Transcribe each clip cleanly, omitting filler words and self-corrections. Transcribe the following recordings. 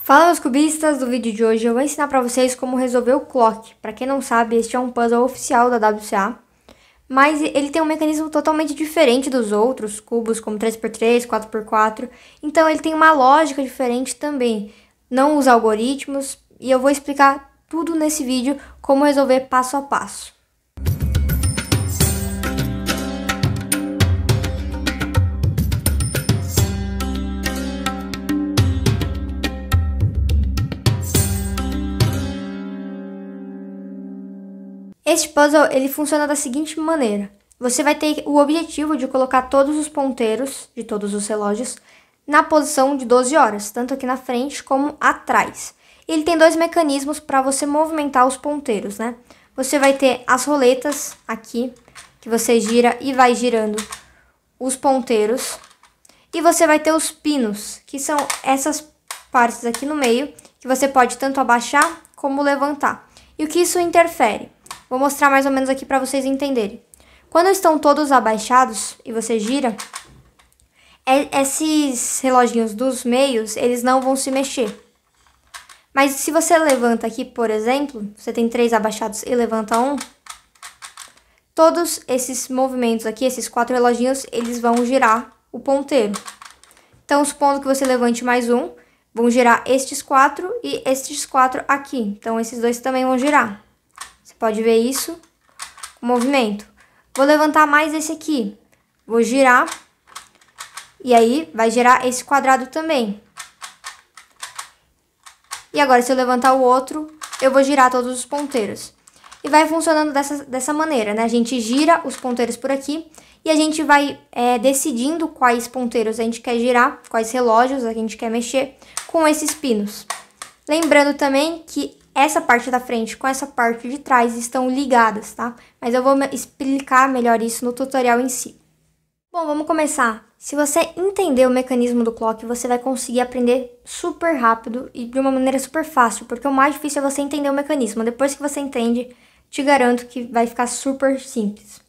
Fala, meus cubistas! Do vídeo de hoje eu vou ensinar para vocês como resolver o clock. Para quem não sabe, este é um puzzle oficial da WCA, mas ele tem um mecanismo totalmente diferente dos outros cubos, como 3x3, 4x4, então ele tem uma lógica diferente também. Não usa algoritmos e eu vou explicar tudo nesse vídeo, como resolver passo a passo. Este puzzle ele funciona da seguinte maneira: você vai ter o objetivo de colocar todos os ponteiros de todos os relógios na posição de 12 horas, tanto aqui na frente como atrás. Ele tem dois mecanismos para você movimentar os ponteiros, né? Você vai ter as roletas aqui, que você gira e vai girando os ponteiros. E você vai ter os pinos, que são essas partes aqui no meio, que você pode tanto abaixar como levantar. E o que isso interfere? Vou mostrar mais ou menos aqui para vocês entenderem. Quando estão todos abaixados e você gira, esses reloginhos dos meios, eles não vão se mexer. Mas se você levanta aqui, por exemplo, você tem 3 abaixados e levanta um, todos esses movimentos aqui, esses 4 reloginhos, eles vão girar o ponteiro. Então, supondo que você levante mais um, vão girar estes 4 e estes 4 aqui. Então, esses dois também vão girar. Você pode ver isso, o movimento. Vou levantar mais esse aqui. Vou girar. E aí, vai girar esse quadrado também. E agora, se eu levantar o outro, eu vou girar todos os ponteiros. E vai funcionando dessa maneira, né? A gente gira os ponteiros por aqui. E a gente vai decidindo quais ponteiros a gente quer girar, quais relógios a gente quer mexer com esses pinos. Lembrando também que essa parte da frente com essa parte de trás estão ligadas, tá? Mas eu vou explicar melhor isso no tutorial em si. Bom, vamos começar. Se você entender o mecanismo do clock, você vai conseguir aprender super rápido e de uma maneira super fácil, porque o mais difícil é você entender o mecanismo. Depois que você entende, te garanto que vai ficar super simples.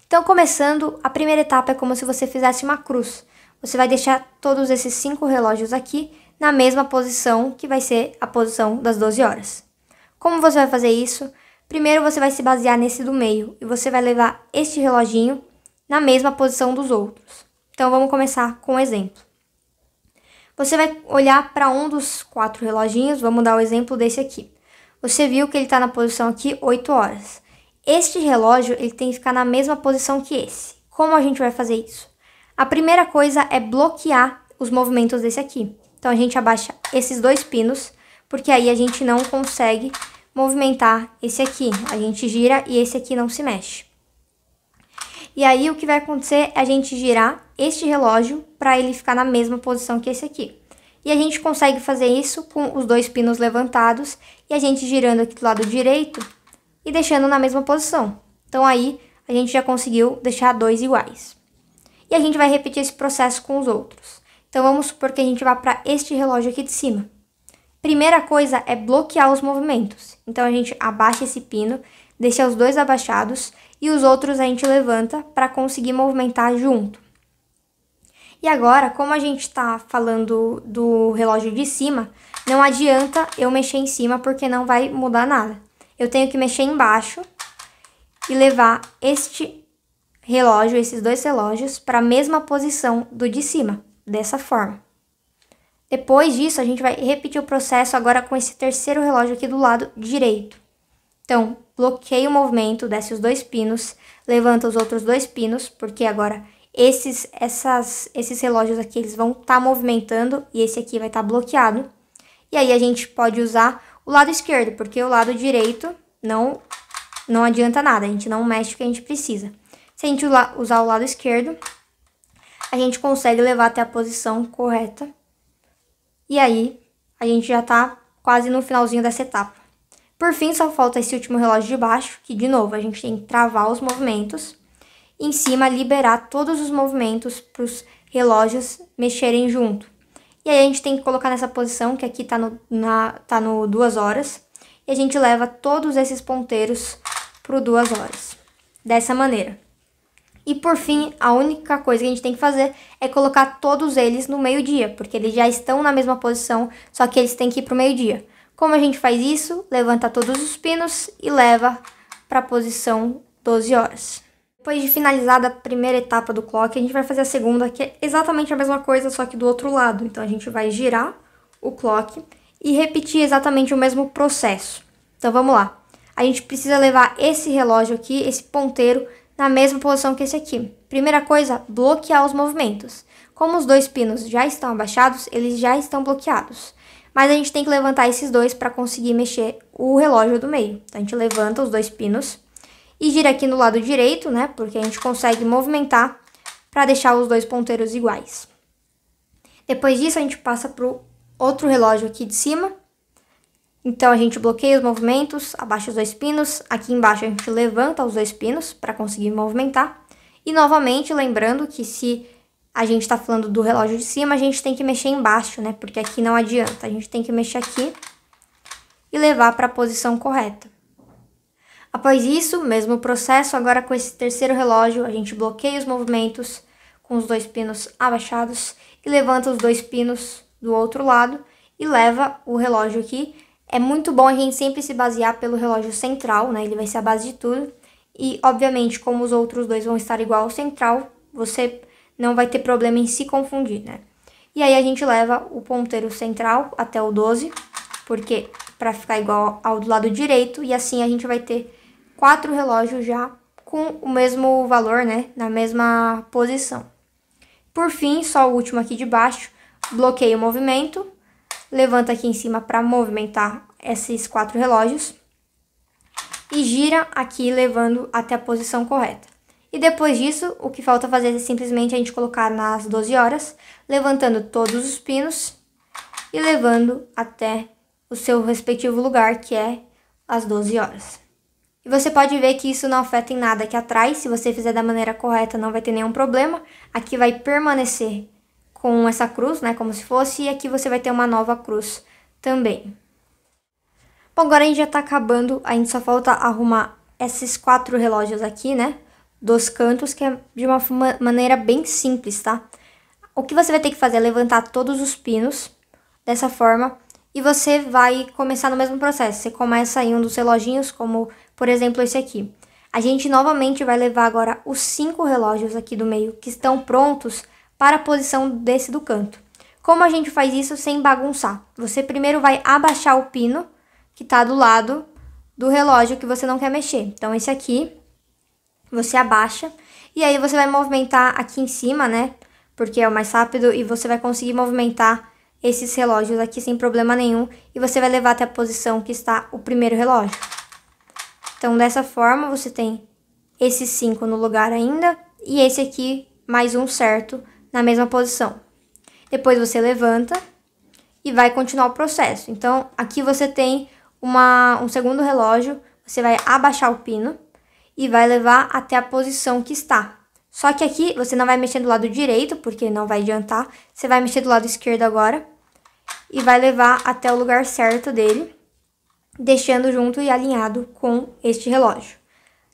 Então, começando, a primeira etapa é como se você fizesse uma cruz. Você vai deixar todos esses 5 relógios aqui na mesma posição, que vai ser a posição das 12 horas. Como você vai fazer isso? Primeiro você vai se basear nesse do meio e você vai levar este reloginho na mesma posição dos outros. Então vamos começar com um exemplo. Você vai olhar para um dos 4 reloginhos, vamos dar o exemplo desse aqui. Você viu que ele está na posição aqui 8 horas. Este relógio ele tem que ficar na mesma posição que esse. Como a gente vai fazer isso? A primeira coisa é bloquear os movimentos desse aqui. Então a gente abaixa esses 2 pinos, porque aí a gente não consegue movimentar esse aqui. A gente gira e esse aqui não se mexe. E aí o que vai acontecer é a gente girar este relógio para ele ficar na mesma posição que esse aqui. E a gente consegue fazer isso com os 2 pinos levantados e a gente girando aqui do lado direito e deixando na mesma posição. Então aí a gente já conseguiu deixar 2 iguais. E a gente vai repetir esse processo com os outros. Então vamos supor que a gente vá para este relógio aqui de cima. Primeira coisa é bloquear os movimentos. Então a gente abaixa esse pino, deixa os 2 abaixados e os outros a gente levanta para conseguir movimentar junto. E agora, como a gente está falando do relógio de cima, não adianta eu mexer em cima porque não vai mudar nada. Eu tenho que mexer embaixo e levar este relógio, esses 2 relógios, para a mesma posição do de cima, dessa forma. Depois disso, a gente vai repetir o processo agora com esse terceiro relógio aqui do lado direito. Então, bloqueia o movimento, desce os 2 pinos, levanta os outros 2 pinos, porque agora esses relógios aqui eles vão estar movimentando e esse aqui vai estar bloqueado. E aí a gente pode usar o lado esquerdo, porque o lado direito não adianta nada, a gente não mexe o que a gente precisa. Se a gente usar o lado esquerdo, a gente consegue levar até a posição correta. E aí, a gente já tá quase no finalzinho dessa etapa. Por fim, só falta esse último relógio de baixo, que de novo, a gente tem que travar os movimentos. E em cima, liberar todos os movimentos para os relógios mexerem junto. E aí, a gente tem que colocar nessa posição, que aqui tá no 2 horas. E a gente leva todos esses ponteiros pro 2 horas. Dessa maneira. E por fim, a única coisa que a gente tem que fazer é colocar todos eles no meio-dia, porque eles já estão na mesma posição, só que eles têm que ir para o meio-dia. Como a gente faz isso? Levanta todos os pinos e leva para a posição 12 horas. Depois de finalizada a primeira etapa do clock, a gente vai fazer a segunda, que é exatamente a mesma coisa, só que do outro lado. Então a gente vai girar o clock e repetir exatamente o mesmo processo. Então vamos lá. A gente precisa levar esse relógio aqui, esse ponteiro, na mesma posição que esse aqui. Primeira coisa, bloquear os movimentos. Como os dois pinos já estão abaixados, eles já estão bloqueados. Mas a gente tem que levantar esses dois para conseguir mexer o relógio do meio. Então a gente levanta os dois pinos e gira aqui no lado direito, né? Porque a gente consegue movimentar para deixar os dois ponteiros iguais. Depois disso, a gente passa para o outro relógio aqui de cima. Então, a gente bloqueia os movimentos, abaixa os dois pinos. Aqui embaixo, a gente levanta os dois pinos para conseguir movimentar. E, novamente, lembrando que se a gente está falando do relógio de cima, a gente tem que mexer embaixo, né? Porque aqui não adianta. A gente tem que mexer aqui e levar para a posição correta. Após isso, mesmo processo, agora com esse terceiro relógio, a gente bloqueia os movimentos com os dois pinos abaixados e levanta os dois pinos do outro lado e leva o relógio aqui. É muito bom a gente sempre se basear pelo relógio central, né? Ele vai ser a base de tudo. E, obviamente, como os outros dois vão estar igual ao central, você não vai ter problema em se confundir, né? E aí a gente leva o ponteiro central até o 12, porque para ficar igual ao do lado direito, e assim a gente vai ter 4 relógios já com o mesmo valor, né? Na mesma posição. Por fim, só o último aqui de baixo, bloqueia o movimento, levanta aqui em cima para movimentar esses 4 relógios e gira aqui levando até a posição correta. E depois disso, o que falta fazer é simplesmente a gente colocar nas 12 horas, levantando todos os pinos e levando até o seu respectivo lugar, que é as 12 horas. E você pode ver que isso não afeta em nada aqui atrás. Se você fizer da maneira correta, não vai ter nenhum problema. Aqui vai permanecer com essa cruz, né, como se fosse, e aqui você vai ter uma nova cruz também. Bom, agora a gente já tá acabando, a gente só falta arrumar esses 4 relógios aqui, né, dos cantos, que é de uma maneira bem simples, tá? O que você vai ter que fazer é levantar todos os pinos dessa forma e você vai começar no mesmo processo. Você começa em um dos reloginhos, como por exemplo esse aqui. A gente novamente vai levar agora os 5 relógios aqui do meio que estão prontos para a posição desse do canto. Como a gente faz isso sem bagunçar? Você primeiro vai abaixar o pino que está do lado do relógio que você não quer mexer. Então esse aqui você abaixa e aí você vai movimentar aqui em cima, né? Porque é o mais rápido e você vai conseguir movimentar esses relógios aqui sem problema nenhum e você vai levar até a posição que está o primeiro relógio. Então dessa forma você tem esses 5 no lugar ainda e esse aqui mais um certo na mesma posição. Depois você levanta e vai continuar o processo. Então aqui você tem um segundo relógio, você vai abaixar o pino e vai levar até a posição que está. Só que aqui você não vai mexer do lado direito, porque não vai adiantar. Você vai mexer do lado esquerdo agora e vai levar até o lugar certo dele, deixando junto e alinhado com este relógio.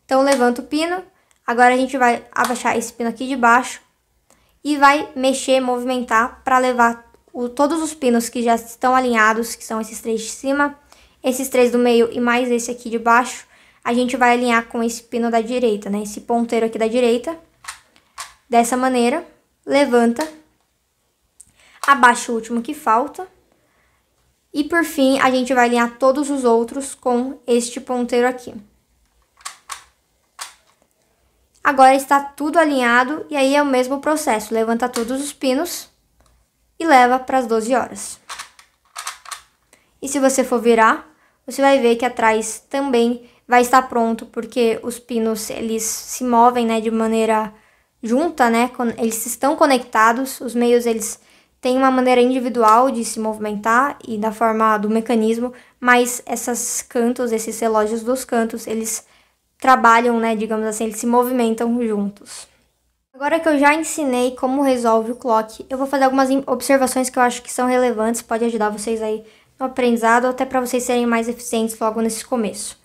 Então levanta o pino, agora a gente vai abaixar esse pino aqui de baixo e vai mexer, movimentar para levar todos os pinos que já estão alinhados, que são esses 3 de cima, esses 3 do meio e mais esse aqui de baixo, a gente vai alinhar com esse pino da direita, né? Esse ponteiro aqui da direita. Dessa maneira, levanta, abaixa o último que falta. E por fim, a gente vai alinhar todos os outros com este ponteiro aqui. Agora está tudo alinhado e aí é o mesmo processo. Levanta todos os pinos e leva para as 12 horas. E se você for virar, você vai ver que atrás também vai estar pronto, porque os pinos, eles se movem, né, de maneira junta, né, eles estão conectados, os meios, eles têm uma maneira individual de se movimentar e da forma do mecanismo, mas esses relógios dos cantos, eles trabalham, né, digamos assim, eles se movimentam juntos. Agora que eu já ensinei como resolve o clock, eu vou fazer algumas observações que eu acho que são relevantes, pode ajudar vocês aí no aprendizado, até para vocês serem mais eficientes logo nesse começo.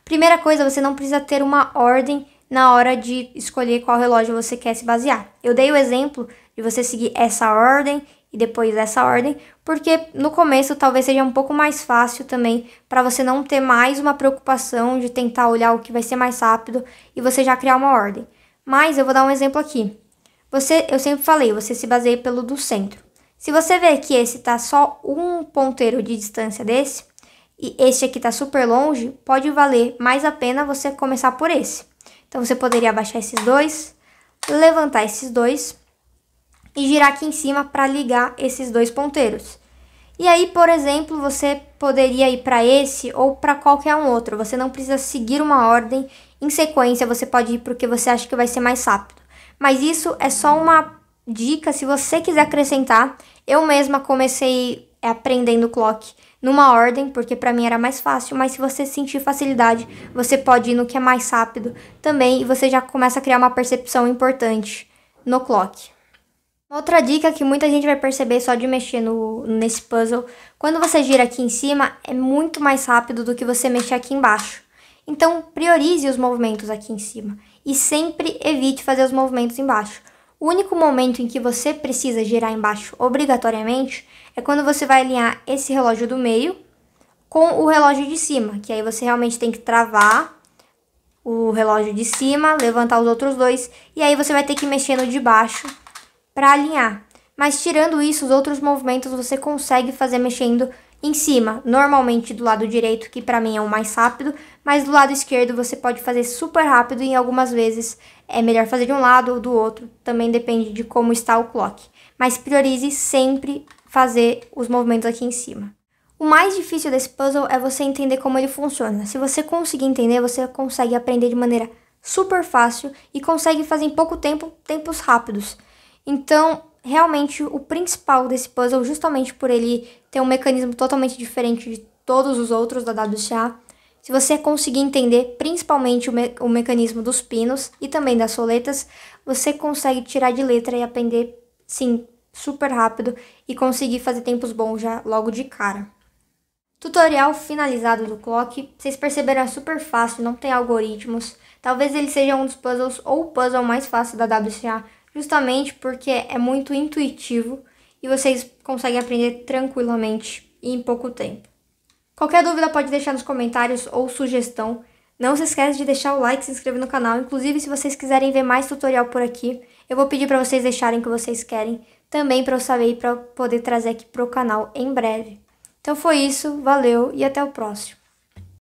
Primeira coisa, você não precisa ter uma ordem na hora de escolher qual relógio você quer se basear. Eu dei o exemplo de você seguir essa ordem e depois essa ordem, porque no começo talvez seja um pouco mais fácil também para você não ter mais uma preocupação de tentar olhar o que vai ser mais rápido e você já criar uma ordem. Mas eu vou dar um exemplo aqui. Eu sempre falei, você se baseia pelo do centro. Se você ver que esse tá só um ponteiro de distância desse, e esse aqui tá super longe, pode valer mais a pena você começar por esse. Então, você poderia abaixar esses dois, levantar esses dois e girar aqui em cima para ligar esses dois ponteiros. E aí, por exemplo, você poderia ir para esse ou para qualquer um outro. Você não precisa seguir uma ordem em sequência, você pode ir porque você acha que vai ser mais rápido. Mas isso é só uma dica, se você quiser acrescentar. Eu mesma comecei aprendendo clock numa ordem, porque para mim era mais fácil, mas se você sentir facilidade, você pode ir no que é mais rápido também, e você já começa a criar uma percepção importante no clock. Outra dica que muita gente vai perceber só de mexer nesse puzzle, quando você gira aqui em cima, é muito mais rápido do que você mexer aqui embaixo. Então, priorize os movimentos aqui em cima e sempre evite fazer os movimentos embaixo. O único momento em que você precisa girar embaixo obrigatoriamente é quando você vai alinhar esse relógio do meio com o relógio de cima, que aí você realmente tem que travar o relógio de cima, levantar os outros dois, e aí você vai ter que mexer no de baixo para alinhar. Mas tirando isso, os outros movimentos você consegue fazer mexendo em cima, normalmente do lado direito, que para mim é o mais rápido, mas do lado esquerdo você pode fazer super rápido e algumas vezes é melhor fazer de um lado ou do outro, também depende de como está o clock. Mas priorize sempre fazer os movimentos aqui em cima. O mais difícil desse puzzle é você entender como ele funciona. Se você conseguir entender, você consegue aprender de maneira super fácil e consegue fazer em pouco tempo, tempos rápidos. Então, realmente, o principal desse puzzle, justamente por ele ter um mecanismo totalmente diferente de todos os outros da WCA, se você conseguir entender principalmente o mecanismo dos pinos e também das soletas, você consegue tirar de letra e aprender, sim, super rápido e conseguir fazer tempos bons já logo de cara. Tutorial finalizado do clock. Vocês perceberam, é super fácil, não tem algoritmos. Talvez ele seja um dos puzzles ou o puzzle mais fácil da WCA, justamente porque é muito intuitivo e vocês conseguem aprender tranquilamente e em pouco tempo. Qualquer dúvida pode deixar nos comentários ou sugestão. Não se esqueça de deixar o like e se inscrever no canal. Inclusive, se vocês quiserem ver mais tutorial por aqui, eu vou pedir para vocês deixarem o que vocês querem, também para eu saber e para poder trazer aqui pro canal em breve. Então foi isso, valeu e até o próximo.